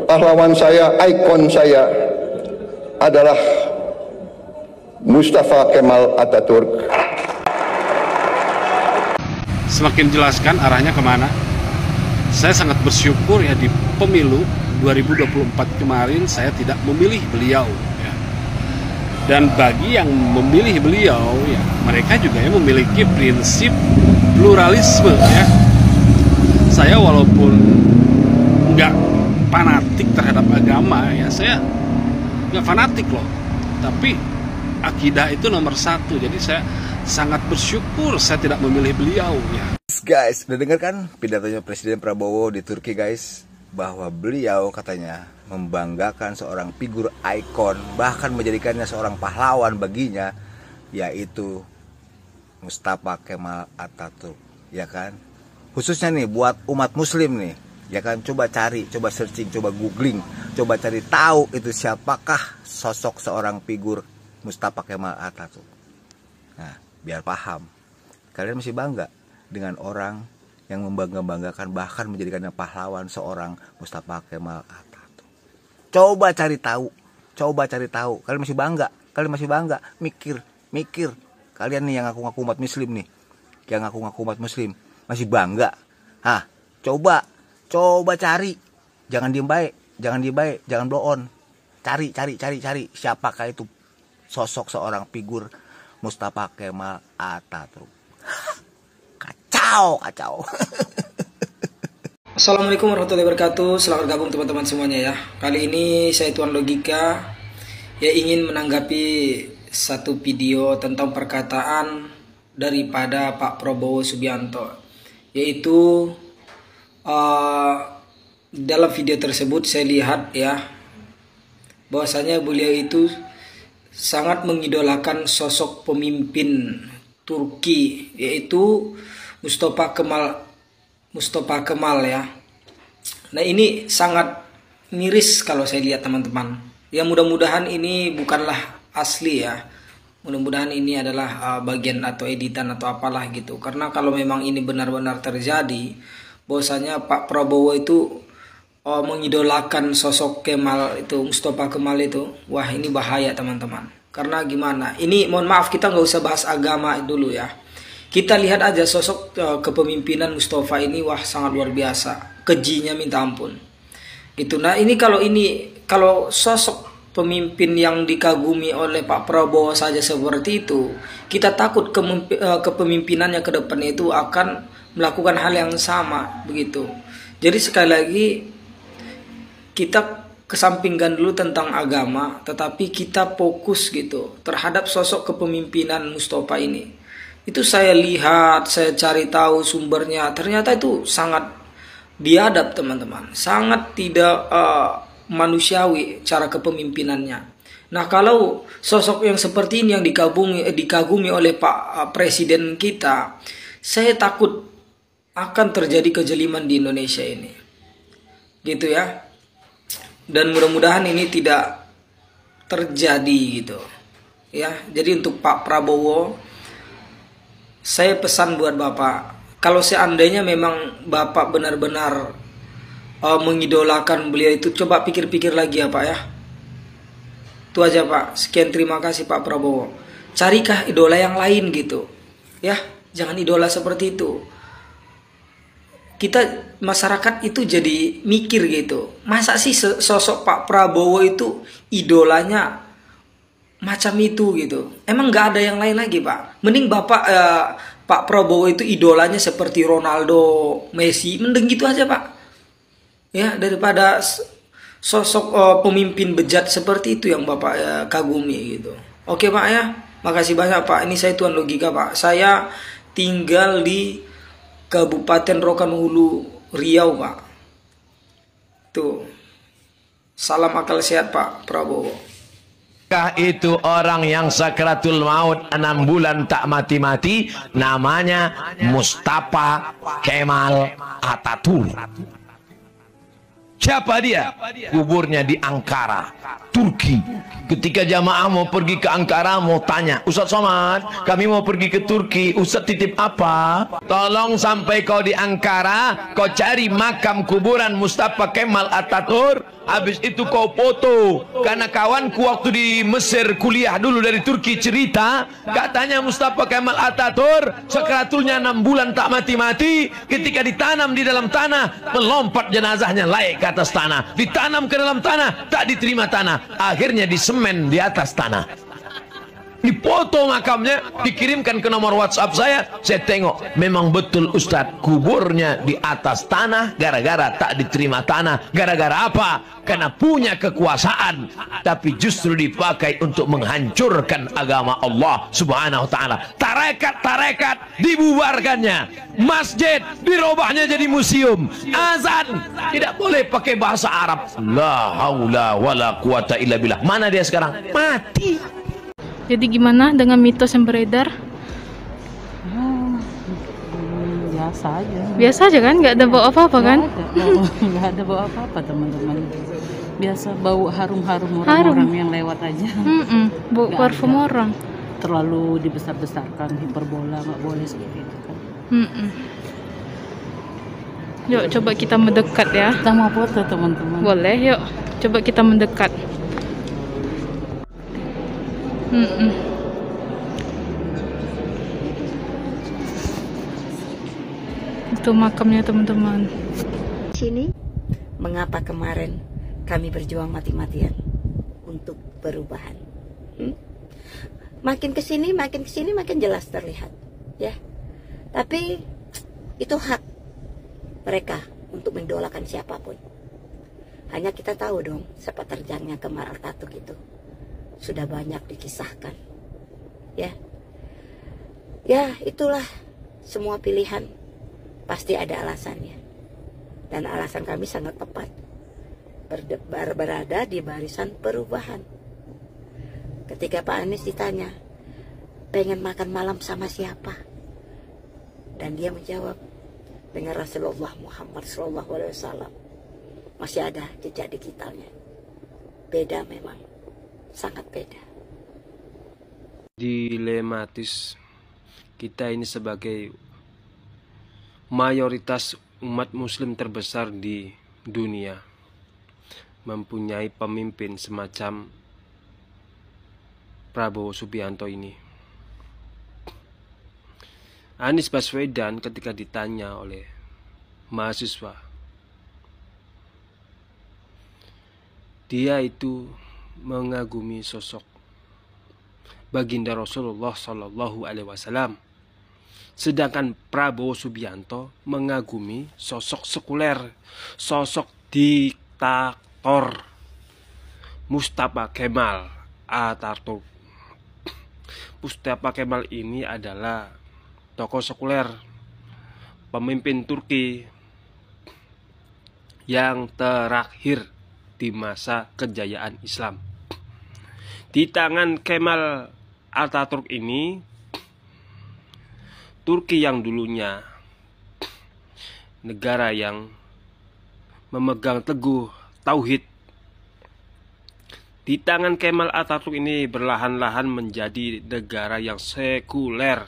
pahlawan saya, ikon saya adalah Mustafa Kemal Atatürk. Semakin jelaskan arahnya kemana. Saya sangat bersyukur ya di pemilu 2024 kemarin saya tidak memilih beliau ya. Dan bagi yang memilih beliau ya, mereka juga ya memiliki prinsip pluralisme ya. Saya walaupun nggak fanatik terhadap agama ya, saya nggak fanatik loh, tapi akidah itu nomor satu. Jadi saya sangat bersyukur saya tidak memilih beliau ya. Guys, udah dengar kan pidatonya Presiden Prabowo di Turki guys, bahwa beliau katanya membanggakan seorang figur ikon, bahkan menjadikannya seorang pahlawan baginya, yaitu Mustafa Kemal Atatürk, ya kan? Khususnya nih buat umat muslim nih, ya kan? Coba cari, coba searching, coba googling, coba cari tahu itu siapakah sosok seorang figur Mustafa Kemal Atatürk. Nah, biar paham, kalian masih bangga dengan orang yang membangga-banggakan bahkan menjadikannya pahlawan seorang Mustafa Kemal Atatürk. Coba cari tahu, coba cari tahu. Kalian masih bangga, mikir. Kalian nih yang ngaku-ngaku umat muslim nih, yang ngaku-ngaku umat muslim, masih bangga. Hah, coba cari. Jangan diem baik, jangan blow on. Cari. Siapakah itu sosok seorang figur Mustafa Kemal Atatürk? Kacau. Assalamualaikum warahmatullahi wabarakatuh. Selamat bergabung teman-teman semuanya ya. Kali ini saya Tuan Logika ya ingin menanggapi satu video tentang perkataan daripada Pak Prabowo Subianto, yaitu dalam video tersebut saya lihat ya bahwasanya beliau itu sangat mengidolakan sosok pemimpin Turki, yaitu Mustafa Kemal ya. Nah, ini sangat miris kalau saya lihat teman-teman. Ya mudah-mudahan ini bukanlah asli ya. Mudah-mudahan ini adalah bagian atau editan atau apalah gitu. Karena kalau memang ini benar-benar terjadi, bahwasanya Pak Prabowo itu mengidolakan sosok Kemal itu, Mustafa Kemal itu, wah ini bahaya teman-teman. Karena gimana? Ini mohon maaf, kita nggak usah bahas agama dulu ya. Kita lihat aja sosok kepemimpinan Mustafa ini, wah sangat luar biasa, kejinya minta ampun. Gitu. Nah ini kalau sosok pemimpin yang dikagumi oleh Pak Prabowo saja seperti itu, kita takut kepemimpinannya ke depan itu akan melakukan hal yang sama begitu. Jadi sekali lagi kita kesampingkan dulu tentang agama, tetapi kita fokus gitu terhadap sosok kepemimpinan Mustafa ini. Itu saya lihat, saya cari tahu sumbernya, ternyata itu sangat biadab teman-teman, sangat tidak manusiawi cara kepemimpinannya. Nah kalau sosok yang seperti ini yang dikagumi oleh Pak Presiden kita, saya takut akan terjadi kejeliman di Indonesia ini, gitu ya. Dan mudah-mudahan ini tidak terjadi gitu ya. Jadi untuk Pak Prabowo, saya pesan buat Bapak, kalau seandainya memang Bapak benar-benar mengidolakan beliau itu, coba pikir-pikir lagi ya Pak ya. Itu aja Pak. Sekian, terima kasih Pak Prabowo. Carikah idola yang lain gitu ya. Jangan idola seperti itu. Kita masyarakat itu jadi mikir gitu, masa sih sosok Pak Prabowo itu idolanya macam itu gitu. Emang nggak ada yang lain lagi Pak? Mending Pak Prabowo itu idolanya seperti Ronaldo, Messi, mending gitu aja Pak ya, daripada sosok pemimpin bejat seperti itu yang Bapak kagumi gitu. Oke Pak ya, makasih banyak Pak. Ini saya Tuan Logika Pak, saya tinggal di Kabupaten Rokan Hulu, Riau Pak. Tuh, salam akal sehat Pak Prabowo. Itu orang yang sakratul maut 6 bulan tak mati-mati, namanya Mustafa Kemal Atatürk. Siapa dia? Kuburnya di Ankara, Turki. Ketika jamaah mau pergi ke Ankara, mau tanya, Ustaz Somad, kami mau pergi ke Turki, Ustaz titip apa? Tolong sampai kau di Ankara, kau cari makam kuburan Mustafa Kemal Atatürk. Habis itu kau foto. Karena kawanku waktu di Mesir kuliah dulu dari Turki cerita, katanya Mustafa Kemal Atatürk sekratulnya 6 bulan tak mati-mati. Ketika ditanam di dalam tanah, melompat jenazahnya naik ke atas tanah. Ditanam ke dalam tanah, tak diterima tanah. Akhirnya disemen di atas tanah. Dipoto makamnya, dikirimkan ke nomor WhatsApp saya tengok, memang betul Ustadz, kuburnya di atas tanah gara-gara tak diterima tanah. Gara-gara apa? Karena punya kekuasaan, tapi justru dipakai untuk menghancurkan agama Allah Subhanahu wa ta'ala. Tarekat dibubarkannya, masjid dirubahnya jadi museum, azan tidak boleh pakai bahasa Arab. La haula wala quwata illa billah. Mana dia sekarang? Mati. Jadi gimana dengan mitos yang beredar? Biasa aja. Biasa aja kan? Nggak ada bau apa-apa kan? Nggak ada bau apa-apa teman-teman. Biasa bau harum-harum orang-orang yang lewat aja. Bau parfum orang. Terlalu dibesar-besarkan, hiperbola, nggak boleh seperti itu kan. Yuk coba kita mendekat ya. Kita mau foto teman-teman. Boleh, yuk coba kita mendekat. Itu makamnya teman-teman. Sini, mengapa kemarin kami berjuang mati-matian untuk perubahan? Makin kesini makin jelas terlihat, ya. Tapi itu hak mereka untuk mendolakan siapapun. Hanya kita tahu dong, sepak terjangnya Kemal Atatürk itu sudah banyak dikisahkan, ya. Ya itulah, semua pilihan pasti ada alasannya, dan alasan kami sangat tepat, berada di barisan perubahan. Ketika Pak Anies ditanya pengen makan malam sama siapa, dan dia menjawab dengan Rasulullah Muhammad SAW, masih ada jejak digitalnya. Beda memang, sangat beda. Dilematis kita ini sebagai mayoritas umat muslim terbesar di dunia mempunyai pemimpin semacam Prabowo Subianto ini. Anies Baswedan ketika ditanya oleh mahasiswa, dia itu mengagumi sosok baginda Rasulullah Shallallahu Alaihi Wasallam, sedangkan Prabowo Subianto mengagumi sosok sekuler, sosok diktator Mustafa Kemal Atatürk. Mustafa Kemal ini adalah tokoh sekuler, pemimpin Turki yang terakhir di masa kejayaan Islam. Di tangan Kemal Atatürk ini, Turki yang dulunya negara yang memegang teguh tauhid, di tangan Kemal Atatürk ini berlahan-lahan menjadi negara yang sekuler.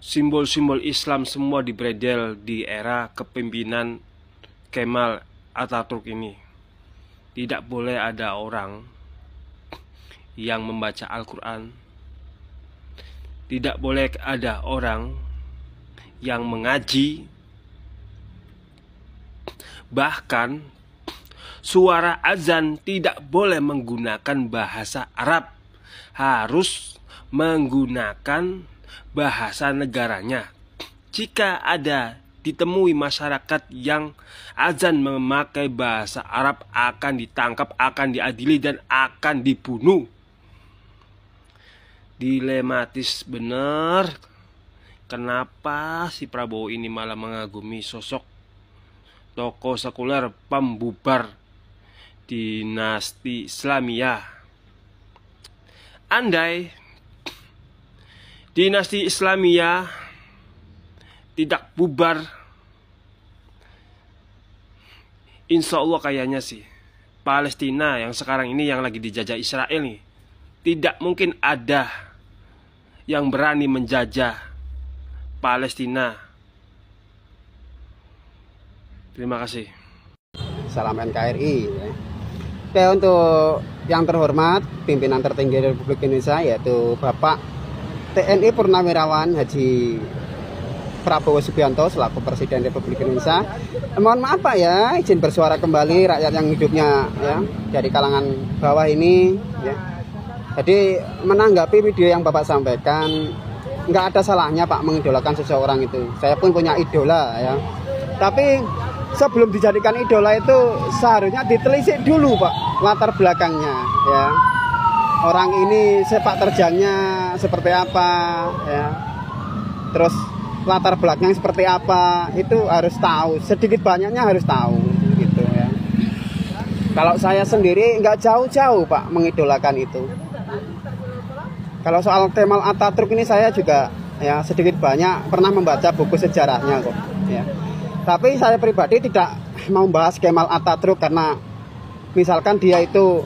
Simbol-simbol Islam semua dibredel di era kepemimpinan Kemal Atatürk ini. Tidak boleh ada orang yang membaca Al-Quran. Tidak boleh ada orang yang mengaji. Bahkan suara azan tidak boleh menggunakan bahasa Arab, harus menggunakan bahasa negaranya. Jika ada ditemui masyarakat yang azan memakai bahasa Arab, akan ditangkap, akan diadili, dan akan dibunuh. Dilematis benar. Kenapa si Prabowo ini malah mengagumi sosok tokoh sekuler pembubar dinasti Islamiyah? Andai dinasti Islamiyah tidak bubar, insya Allah kayaknya sih Palestina yang sekarang ini yang lagi dijajah Israel nih, tidak mungkin ada yang berani menjajah Palestina. Terima kasih. Salam NKRI. Oke, untuk yang terhormat pimpinan tertinggi Republik Indonesia yaitu Bapak TNI Purnawirawan Haji Prabowo Subianto selaku Presiden Republik Indonesia. Mohon maaf Pak ya, izin bersuara kembali rakyat yang hidupnya ya dari kalangan bawah ini ya. Jadi menanggapi video yang Bapak sampaikan, nggak ada salahnya Pak mengidolakan seseorang itu. Saya pun punya idola ya. Tapi sebelum dijadikan idola itu seharusnya ditelisik dulu Pak latar belakangnya ya. Orang ini sepak terjangnya seperti apa ya. Terus latar belakang seperti apa itu harus tahu, sedikit banyaknya harus tahu gitu ya. Kalau saya sendiri nggak jauh-jauh Pak mengidolakan itu. Kalau soal Kemal Atatürk ini saya juga ya sedikit banyak pernah membaca buku sejarahnya kok ya. Tapi saya pribadi tidak mau bahas Kemal Atatürk karena misalkan dia itu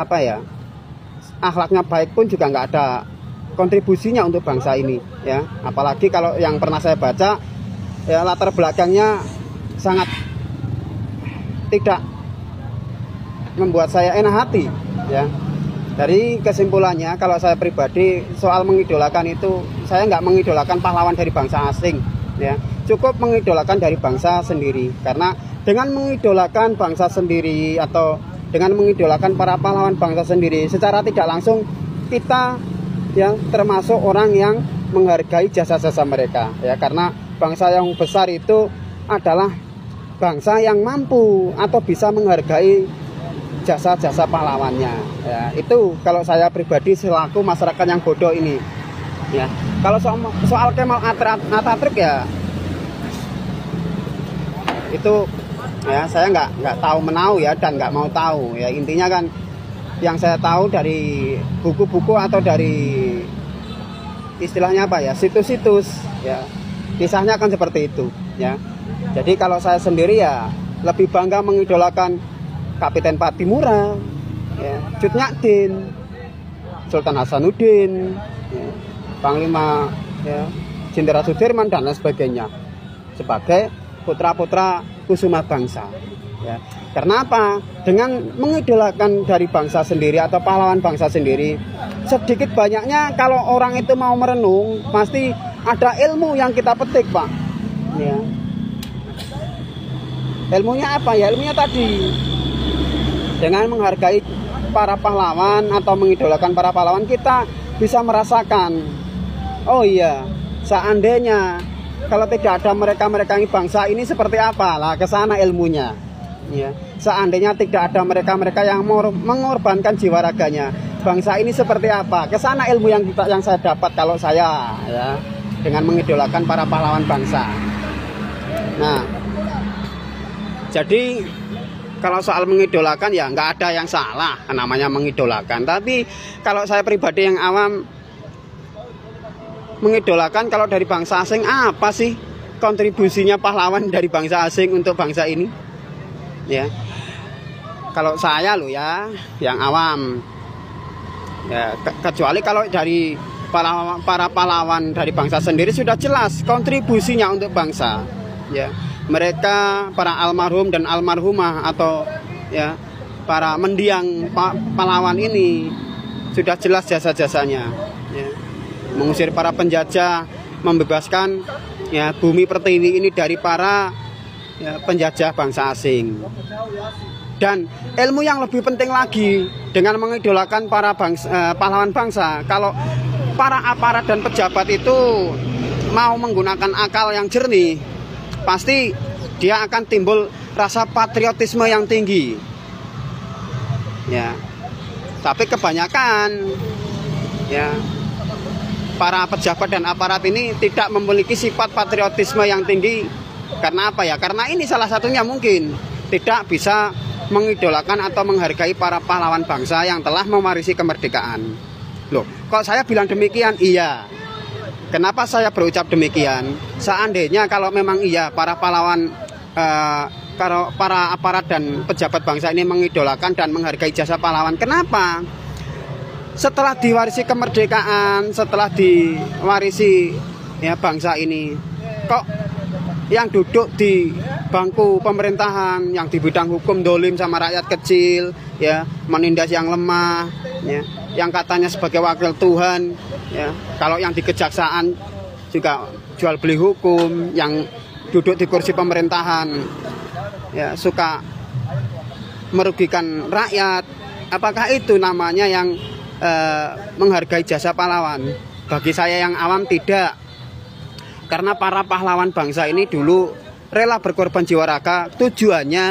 apa ya, akhlaknya baik pun juga nggak ada kontribusinya untuk bangsa ini ya. Apalagi kalau yang pernah saya baca ya latar belakangnya sangat tidak membuat saya enak hati ya. Dari kesimpulannya kalau saya pribadi soal mengidolakan itu, saya nggak mengidolakan pahlawan dari bangsa asing ya. Cukup mengidolakan dari bangsa sendiri, karena dengan mengidolakan bangsa sendiri atau dengan mengidolakan para pahlawan bangsa sendiri secara tidak langsung kita yang termasuk orang yang menghargai jasa-jasa mereka ya, karena bangsa yang besar itu adalah bangsa yang mampu atau bisa menghargai jasa-jasa pahlawannya ya. Itu kalau saya pribadi selaku masyarakat yang bodoh ini ya. Kalau soal Kemal Atatürk ya itu ya saya nggak tahu menau ya, dan nggak mau tahu ya. Intinya kan yang saya tahu dari buku-buku atau dari istilahnya apa ya, situs-situs ya, kisahnya kan seperti itu ya. Jadi kalau saya sendiri ya lebih bangga mengidolakan Kapiten Patimura ya, Cut Nyak-Dien, Sultan Hasanuddin ya, Panglima ya, Jenderal Sudirman dan lain sebagainya sebagai putra-putra kusuma bangsa ya. Karena apa? Dengan mengidolakan dari bangsa sendiri atau pahlawan bangsa sendiri, sedikit banyaknya kalau orang itu mau merenung, pasti ada ilmu yang kita petik Pak ya. Ilmunya apa ya? Ilmunya tadi, dengan menghargai para pahlawan atau mengidolakan para pahlawan, kita bisa merasakan, oh iya, seandainya kalau tidak ada mereka-mereka ini, bangsa ini seperti apa lah, kesana ilmunya ya. Seandainya tidak ada mereka-mereka yang mengorbankan jiwa raganya, bangsa ini seperti apa, kesana ilmu yang saya dapat kalau saya ya dengan mengidolakan para pahlawan bangsa. Nah, jadi kalau soal mengidolakan ya nggak ada yang salah, namanya mengidolakan. Tapi kalau saya pribadi yang awam, mengidolakan kalau dari bangsa asing, apa sih kontribusinya pahlawan dari bangsa asing untuk bangsa ini ya. Kalau saya loh ya yang awam ya, kecuali kalau dari para pahlawan dari bangsa sendiri sudah jelas kontribusinya untuk bangsa ya. Mereka para almarhum dan almarhumah atau ya para mendiang pahlawan ini sudah jelas jasa-jasanya ya. Mengusir para penjajah, membebaskan ya bumi pertiwi ini dari para ya, penjajah bangsa asing. Dan ilmu yang lebih penting lagi, dengan mengidolakan para pahlawan bangsa, kalau para aparat dan pejabat itu mau menggunakan akal yang jernih, pasti dia akan timbul rasa patriotisme yang tinggi ya. Tapi kebanyakan ya para pejabat dan aparat ini tidak memiliki sifat patriotisme yang tinggi. Karena apa ya? Karena ini salah satunya mungkin tidak bisa mengidolakan atau menghargai para pahlawan bangsa yang telah mewarisi kemerdekaan. Loh, kok saya bilang demikian? Iya, Kenapa saya berucap demikian? Seandainya kalau memang iya para pahlawan, para aparat dan pejabat bangsa ini mengidolakan dan menghargai jasa pahlawan, kenapa setelah diwarisi kemerdekaan, setelah diwarisi ya bangsa ini, kok yang duduk di bangku pemerintahan, yang di bidang hukum dolim sama rakyat kecil, ya menindas yang lemah, ya, yang katanya sebagai wakil Tuhan, ya, kalau yang di kejaksaan juga jual beli hukum, yang duduk di kursi pemerintahan, ya suka merugikan rakyat. Apakah itu namanya yang menghargai jasa pahlawan? Bagi saya yang awam tidak. Karena para pahlawan bangsa ini dulu rela berkorban jiwa raga, tujuannya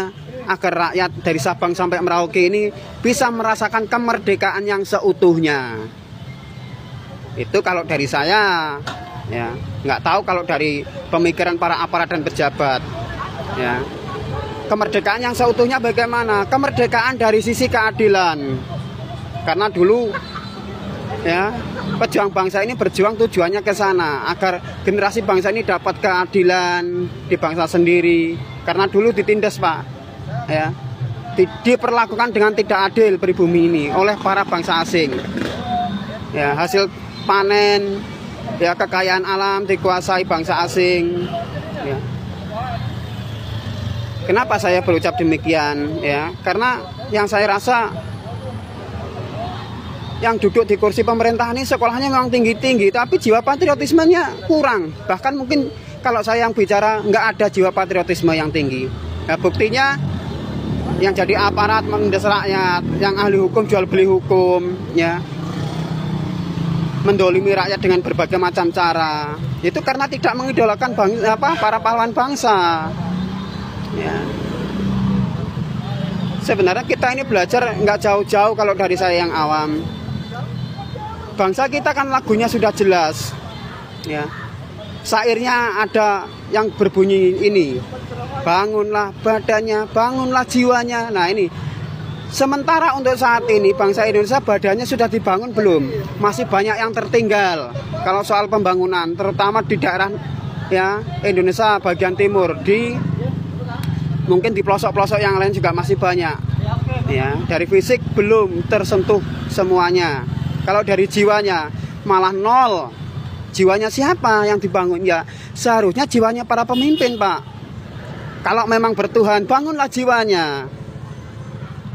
agar rakyat dari Sabang sampai Merauke ini bisa merasakan kemerdekaan yang seutuhnya. Itu kalau dari saya, ya nggak tahu kalau dari pemikiran para aparat dan pejabat. Ya, kemerdekaan yang seutuhnya bagaimana? Kemerdekaan dari sisi keadilan. Karena dulu ya pejuang bangsa ini berjuang tujuannya ke sana agar generasi bangsa ini dapat keadilan di bangsa sendiri. Karena dulu ditindas Pak, ya diperlakukan dengan tidak adil pribumi ini oleh para bangsa asing. Ya hasil panen, ya kekayaan alam dikuasai bangsa asing. Ya. Kenapa saya berucap demikian? Ya karena yang saya rasa yang duduk di kursi pemerintahan ini sekolahnya memang tinggi-tinggi, tapi jiwa patriotismenya kurang. Bahkan mungkin kalau saya yang bicara nggak ada jiwa patriotisme yang tinggi. Nah, buktinya yang jadi aparat menindas rakyat, yang ahli hukum jual beli hukum, ya mendolimi rakyat dengan berbagai macam cara. Itu karena tidak mengidolakan para pahlawan bangsa. Ya. Sebenarnya kita ini belajar nggak jauh-jauh kalau dari saya yang awam. Bangsa kita kan lagunya sudah jelas, ya. Syairnya ada yang berbunyi ini, bangunlah badannya, bangunlah jiwanya. Nah ini, sementara untuk saat ini bangsa Indonesia badannya sudah dibangun belum? Masih banyak yang tertinggal. Kalau soal pembangunan, terutama di daerah ya Indonesia bagian timur, mungkin di pelosok-pelosok yang lain juga masih banyak. Ya, dari fisik belum tersentuh semuanya. Kalau dari jiwanya malah nol. Jiwanya siapa yang dibangun? Ya seharusnya jiwanya para pemimpin Pak. Kalau memang bertuhan, bangunlah jiwanya.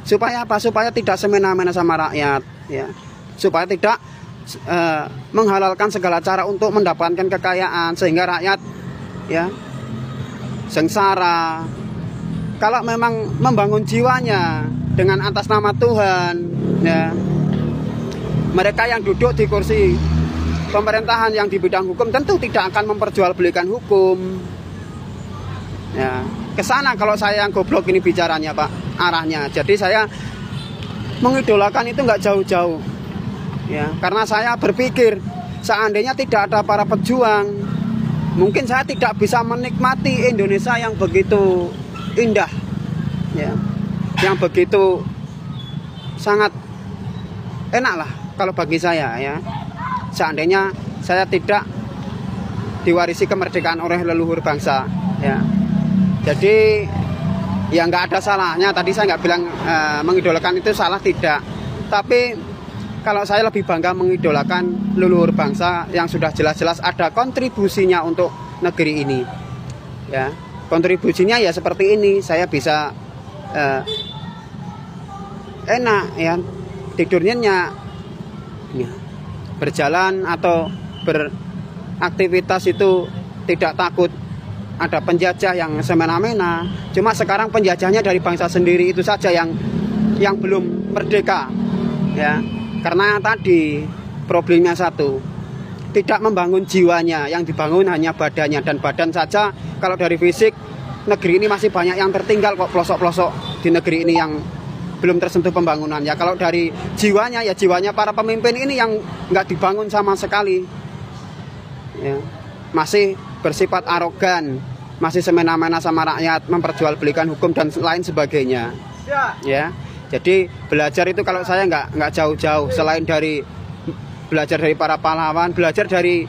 Supaya apa? Supaya tidak semena-mena sama rakyat, ya. Supaya tidak menghalalkan segala cara untuk mendapatkan kekayaan sehingga rakyat ya sengsara. Kalau memang membangun jiwanya dengan atas nama Tuhan, ya mereka yang duduk di kursi pemerintahan yang di bidang hukum tentu tidak akan memperjualbelikan hukum. Ya, kesana kalau saya yang goblok ini bicaranya Pak, arahnya. Jadi saya mengidolakan itu nggak jauh-jauh. Ya, karena saya berpikir seandainya tidak ada para pejuang, mungkin saya tidak bisa menikmati Indonesia yang begitu indah, ya, yang begitu sangat enak lah kalau bagi saya ya. Seandainya saya tidak diwarisi kemerdekaan oleh leluhur bangsa, ya. Jadi ya nggak ada salahnya. Tadi saya nggak bilang mengidolakan itu salah, tidak. Tapi kalau saya lebih bangga mengidolakan leluhur bangsa yang sudah jelas-jelas ada kontribusinya untuk negeri ini, ya. Kontribusinya ya seperti ini, saya bisa enak ya tidurnya ya, berjalan atau beraktivitas itu tidak takut ada penjajah yang semena-mena. Cuma sekarang penjajahnya dari bangsa sendiri itu saja yang belum merdeka, ya. Karena tadi problemnya satu, tidak membangun jiwanya, yang dibangun hanya badannya, dan badan saja kalau dari fisik negeri ini masih banyak yang tertinggal kok, pelosok-pelosok di negeri ini yang belum tersentuh pembangunan. Ya kalau dari jiwanya, ya jiwanya para pemimpin ini yang nggak dibangun sama sekali, ya. Masih bersifat arogan, masih semena-mena sama rakyat, memperjualbelikan hukum dan lain sebagainya, ya. Jadi belajar itu kalau saya nggak jauh-jauh, selain dari belajar dari para pahlawan, belajar dari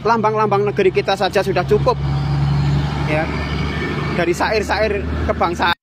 lambang-lambang negeri kita saja sudah cukup. Ya. Dari syair-syair kebangsaan